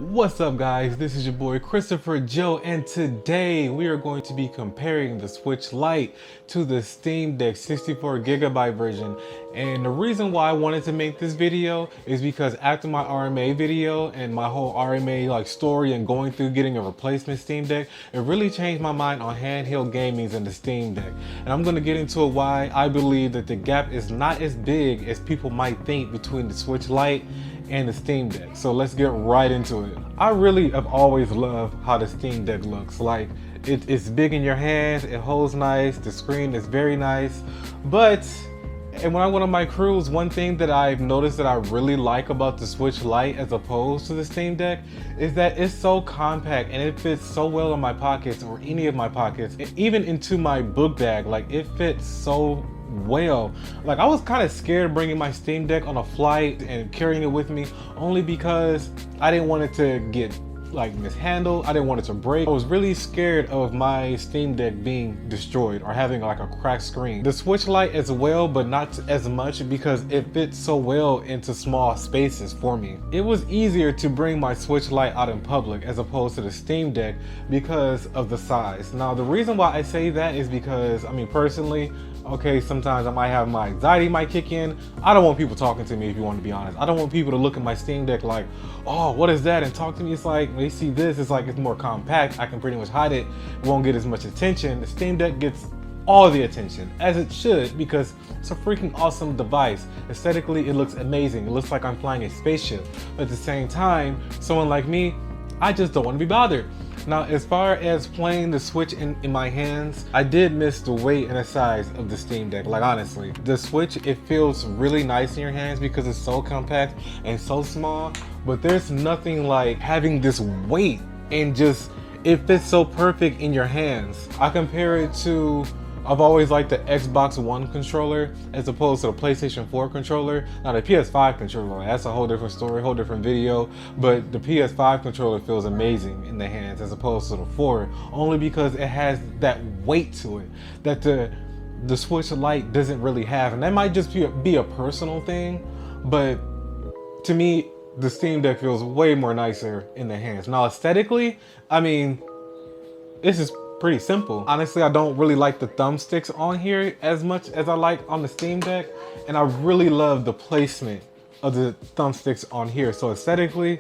What's up guys, this is your boy Christopher Joe, and today we are going to be comparing the Switch Lite to the Steam Deck 64GB version. And the reason why I wanted to make this video is because after my RMA video and my whole RMA story and going through getting a replacement Steam Deck, it really changed my mind on handheld gaming and the Steam Deck. And I'm going to get into why I believe that the gap is not as big as people might think between the Switch Lite and the Steam Deck. So let's get right into it. I really have always loved how the Steam Deck looks. It's big in your hands, it holds nice, the screen is very nice. But when I went on my cruise, one thing that I've noticed that I really like about the Switch Lite as opposed to the Steam Deck is that it's so compact and it fits so well in my pockets, or any of my pockets, and even into my book bag. It fits so well. I was kind of scared bringing my Steam Deck on a flight and carrying it with me, only because I didn't want it to get mishandled. I didn't want it to break. I was really scared of my Steam Deck being destroyed or having a cracked screen. The Switch Lite as well, but not as much because it fits so well into small spaces for me. It was easier to bring my Switch Lite out in public as opposed to the Steam Deck because of the size. Now the reason why I say that is because, personally, okay, sometimes I might have my anxiety might kick in. I don't want people talking to me, if you want to be honest. I don't want people to look at my Steam Deck like, oh, what is that? And talk to me. It's like, when they see this, it's more compact. I can pretty much hide it. It won't get as much attention. The Steam Deck gets all the attention, as it should, because it's a freaking awesome device. Aesthetically, it looks amazing. It looks like I'm flying a spaceship. But at the same time, someone like me, I just don't want to be bothered. Now, as far as playing the Switch in my hands, I did miss the weight and the size of the Steam Deck. Honestly, the Switch, it feels really nice in your hands because it's so compact and so small, but there's nothing like having this weight and just, it fits so perfect in your hands. I compare it to, I've always liked the Xbox One controller as opposed to the PlayStation 4 controller. Now the PS5 controller, that's a whole different story, whole different video, but the PS5 controller feels amazing in the hands as opposed to the 4, only because it has that weight to it that the Switch Lite doesn't really have. And that might just be a personal thing, but to me, the Steam Deck feels way more nicer in the hands. Now aesthetically, this is pretty simple. Honestly, I don't really like the thumbsticks on here as much as I like on the Steam Deck, and I really love the placement of the thumbsticks on here. So aesthetically,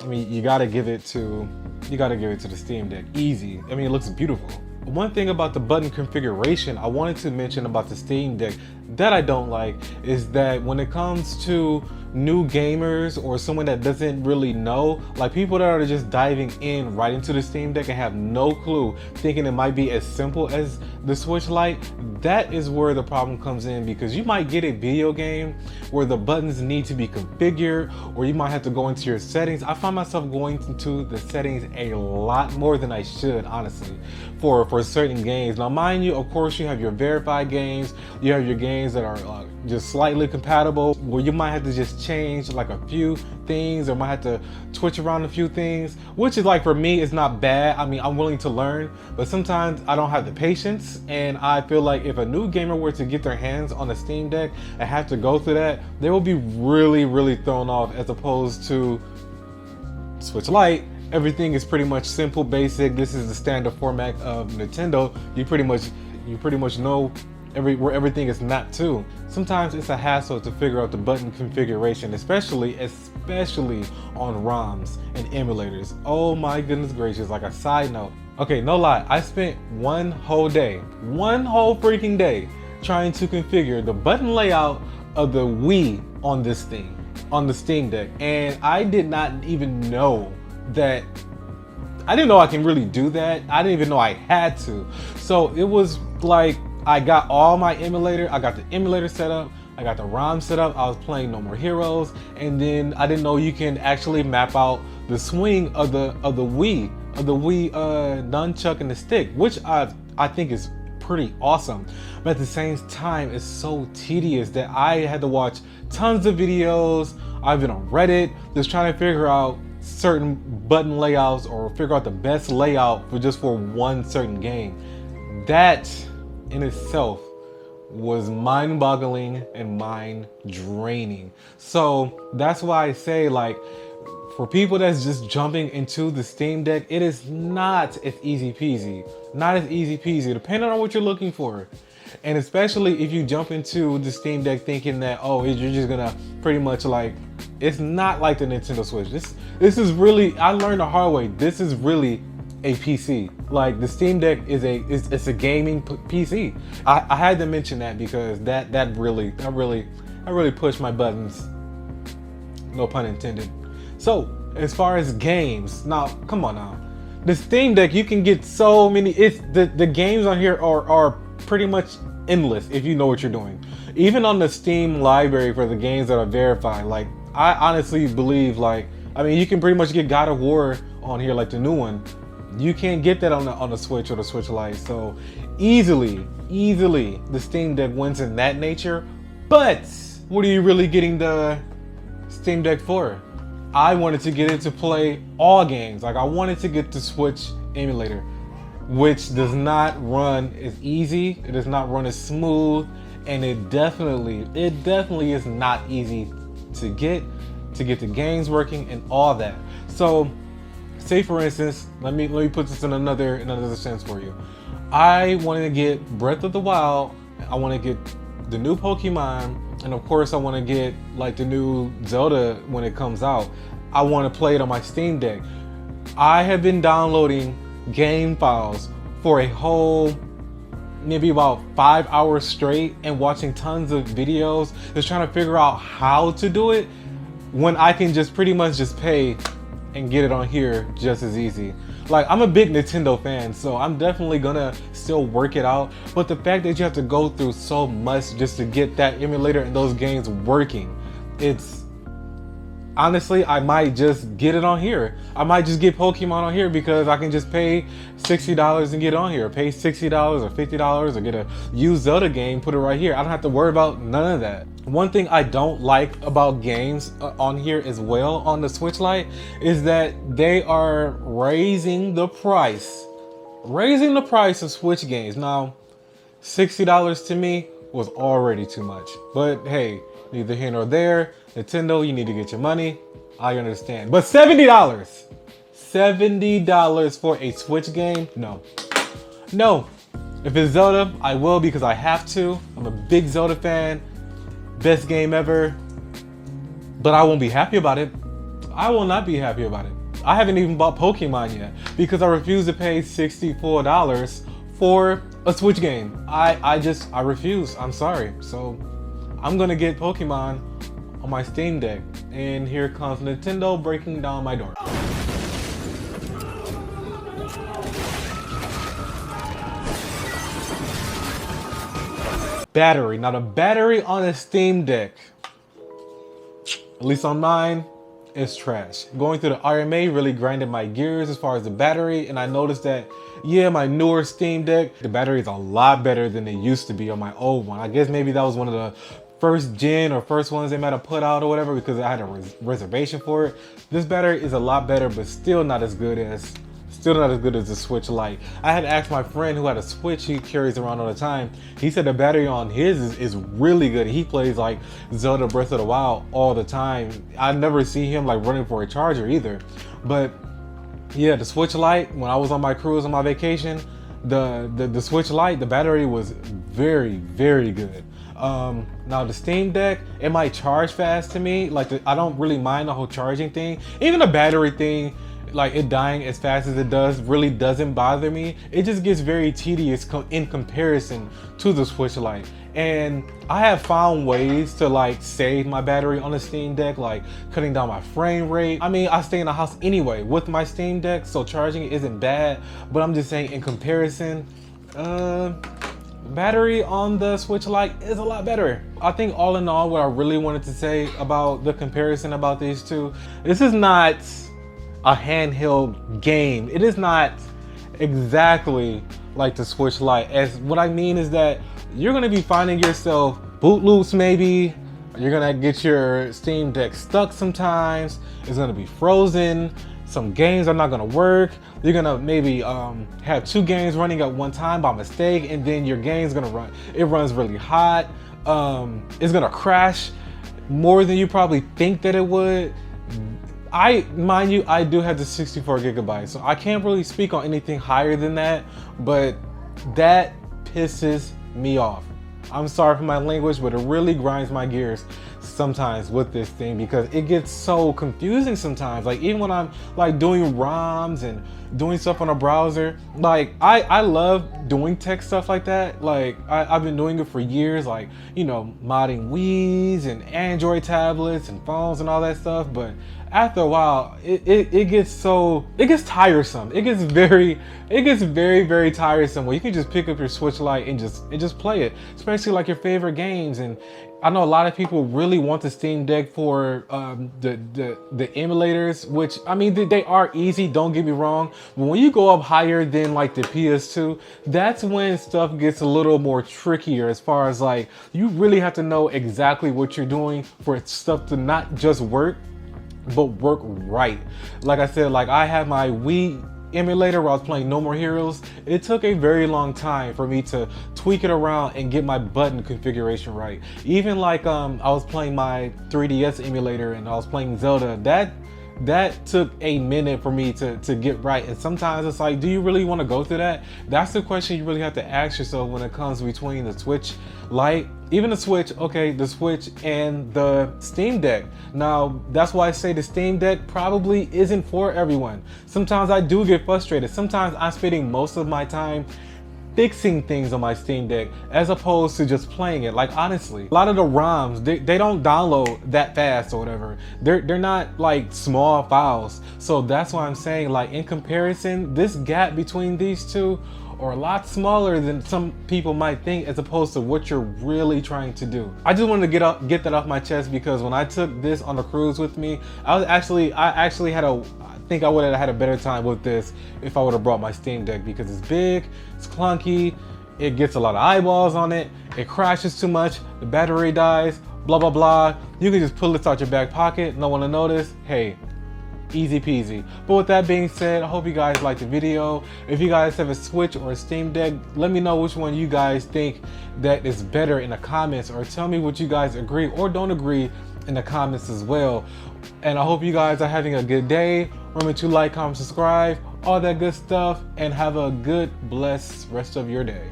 you gotta give it to the Steam Deck. Easy. It looks beautiful. One thing about the button configuration I wanted to mention about the Steam Deck that I don't like is that when it comes to new gamers or someone that doesn't really know, people that are just diving in right into the Steam Deck and have no clue, thinking it might be as simple as the Switch Lite, that is where the problem comes in, because you might get a video game where the buttons need to be configured, or you might have to go into your settings. I find myself going into the settings a lot more than I should, honestly, for certain games. Now mind you, of course, you have your verified games, you have your games that are just slightly compatible, where you might have to just change a few things, or might have to switch around a few things, which is for me, it's not bad. I'm willing to learn, but sometimes I don't have the patience, and I feel like if a new gamer were to get their hands on a Steam Deck and have to go through that, they will be really thrown off, as opposed to Switch Lite. Everything is pretty much simple, basic. This is the standard format of Nintendo. You pretty much know where everything is mapped to. Sometimes it's a hassle to figure out the button configuration, especially on ROMs and emulators. Oh my goodness gracious. A side note, okay, no lie, I spent one whole freaking day trying to configure the button layout of the Wii on this thing, on the Steam Deck, and I did not even know that. I didn't know I can really do that. I didn't even know I had to. So it was I got all my emulator, I got the emulator set up, I got the ROM set up, I was playing No More Heroes, and then I didn't know you can actually map out the swing of the Wii nunchuck and the stick, which I think is pretty awesome. But at the same time, it's so tedious that I had to watch tons of videos. I've been on Reddit just trying to figure out certain button layouts, or figure out the best layout for one certain game. That in itself was mind-boggling and mind-draining. So that's why I say, For people that's just jumping into the Steam Deck, it is not as easy peasy. Not as easy peasy, depending on what you're looking for. And especially if you jump into the Steam Deck thinking that, oh, you're just gonna pretty much like, it's not like the Nintendo Switch. This is really, I learned the hard way. This is really a PC. Like the Steam Deck is it's a gaming PC. I had to mention that because that really pushed my buttons. No pun intended. So as far as games, now come on now. The Steam Deck, you can get so many. It's the games on here are pretty much endless if you know what you're doing. Even on the Steam library for the games that are verified, like I honestly believe, like, I mean, you can pretty much get God of War on here, like the new one. You can't get that on the Switch or the Switch Lite. So easily the Steam Deck wins in that nature. But what are you really getting the Steam Deck for? I wanted to get it to play all games. Like I wanted to get the Switch emulator, which does not run as easy. It does not run as smooth, and it definitely is not easy to get the games working and all that. So say for instance, let me put this in another sense for you. I wanted to get Breath of the Wild, I want to get the new Pokemon, and of course I want to get like the new Zelda when it comes out. I want to play it on my Steam Deck. I have been downloading game files for a whole maybe about 5 hours straight and watching tons of videos just trying to figure out how to do it when I can just pretty much just pay and get it on here just as easy. Like I'm a big Nintendo fan, so I'm definitely gonna still work it out, but the fact that you have to go through so much just to get that emulator and those games working, it's honestly, I might just get it on here. I might just get Pokemon on here because I can just pay $60 and get it on here. Pay $60 or $50 or get a used Zelda game, put it right here. I don't have to worry about none of that. One thing I don't like about games on here as well on the Switch Lite is that they are raising the price of Switch games. Now, $60 to me was already too much, but hey, neither here nor there. Nintendo, you need to get your money. I understand. But $70 for a Switch game? No. If it's Zelda, I will because I have to. I'm a big Zelda fan. Best game ever. But I won't be happy about it. I will not be happy about it. I haven't even bought Pokemon yet because I refuse to pay $64 for a Switch game. I refuse. I'm sorry. So I'm gonna get Pokemon on my Steam Deck. And here comes Nintendo breaking down my door. Battery. Now the battery on a Steam Deck, at least on mine, is trash. Going through the RMA really grinded my gears as far as the battery, and I noticed that, yeah, my newer Steam Deck, the battery is a lot better than it used to be on my old one. I guess maybe that was one of the first gen or first ones they might have put out or whatever because I had a reservation for it. This battery is a lot better, but still not as good as the Switch Lite. I had asked my friend who had a Switch he carries around all the time. He said the battery on his is really good. He plays like Zelda Breath of the Wild all the time. I never see him like running for a charger either. But yeah, the Switch Lite, when I was on my cruise on my vacation, the Switch Lite, the battery was very, very good. Now the Steam Deck, it might charge fast to me. Like I don't really mind the whole charging thing. Even the battery thing, like it dying as fast as it does, really doesn't bother me. It just gets very tedious in comparison to the Switch Lite. And I have found ways to like save my battery on the Steam Deck, like cutting down my frame rate. I mean, I stay in the house anyway with my Steam Deck, so charging it isn't bad, but I'm just saying in comparison, battery on the Switch Lite is a lot better. I think all in all, what I really wanted to say about the comparison about these two, this is not a handheld game. It is not exactly like the Switch Lite. As what I mean is that you're gonna be finding yourself boot loops maybe. You're gonna get your Steam Deck stuck sometimes. It's gonna be frozen. Some games are not gonna work. You're gonna maybe have two games running at one time by mistake, and then your game's gonna run. It runs really hot. It's gonna crash more than you probably think that it would. mind you, I do have the 64 gigabytes, so I can't really speak on anything higher than that, but that pisses me off. I'm sorry for my language, but it really grinds my gears sometimes with this thing because it gets so confusing sometimes. Like even when I'm like doing ROMs and doing stuff on a browser, like I love doing tech stuff like that. Like I've been doing it for years, like, you know, modding Wii's and Android tablets and phones and all that stuff. But after a while, it gets tiresome. It gets very tiresome where you can just pick up your Switch Lite and just play it, especially like your favorite games. And I know a lot of people really want the Steam Deck for the emulators, which I mean they are easy, don't get me wrong, but when you go up higher than like the PS2, that's when stuff gets a little more trickier as far as like you really have to know exactly what you're doing for stuff to not just work, but work right. Like I said, like I have my Wii emulator where I was playing No More Heroes. It took a very long time for me to tweak it around and get my button configuration right. Even like I was playing my 3DS emulator and I was playing Zelda, that took a minute for me to get right. And sometimes it's like, do you really want to go through that? That's the question you really have to ask yourself when it comes between the Switch Lite, even the Switch, okay, the Switch and the Steam Deck. Now, that's why I say the Steam Deck probably isn't for everyone. Sometimes I do get frustrated. Sometimes I'm spending most of my time fixing things on my Steam Deck as opposed to just playing it. Like honestly, a lot of the ROMs, they don't download that fast or whatever. They're not like small files. So that's why I'm saying, like, in comparison, this gap between these two are a lot smaller than some people might think as opposed to what you're really trying to do. I just wanted to get that off my chest because when I took this on the cruise with me, I actually had I think I would have had a better time with this if I would have brought my Steam Deck because it's big, it's clunky, it gets a lot of eyeballs on it, it crashes too much, the battery dies, blah, blah, blah. You can just pull this out your back pocket, no one will notice. Hey, easy peasy. But with that being said, I hope you guys liked the video. If you guys have a Switch or a Steam Deck, let me know which one you guys think that is better in the comments, or tell me what you guys agree or don't agree in the comments as well. And I hope you guys are having a good day. Remember to like, comment, subscribe, all that good stuff, and have a good, blessed rest of your day.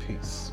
Peace.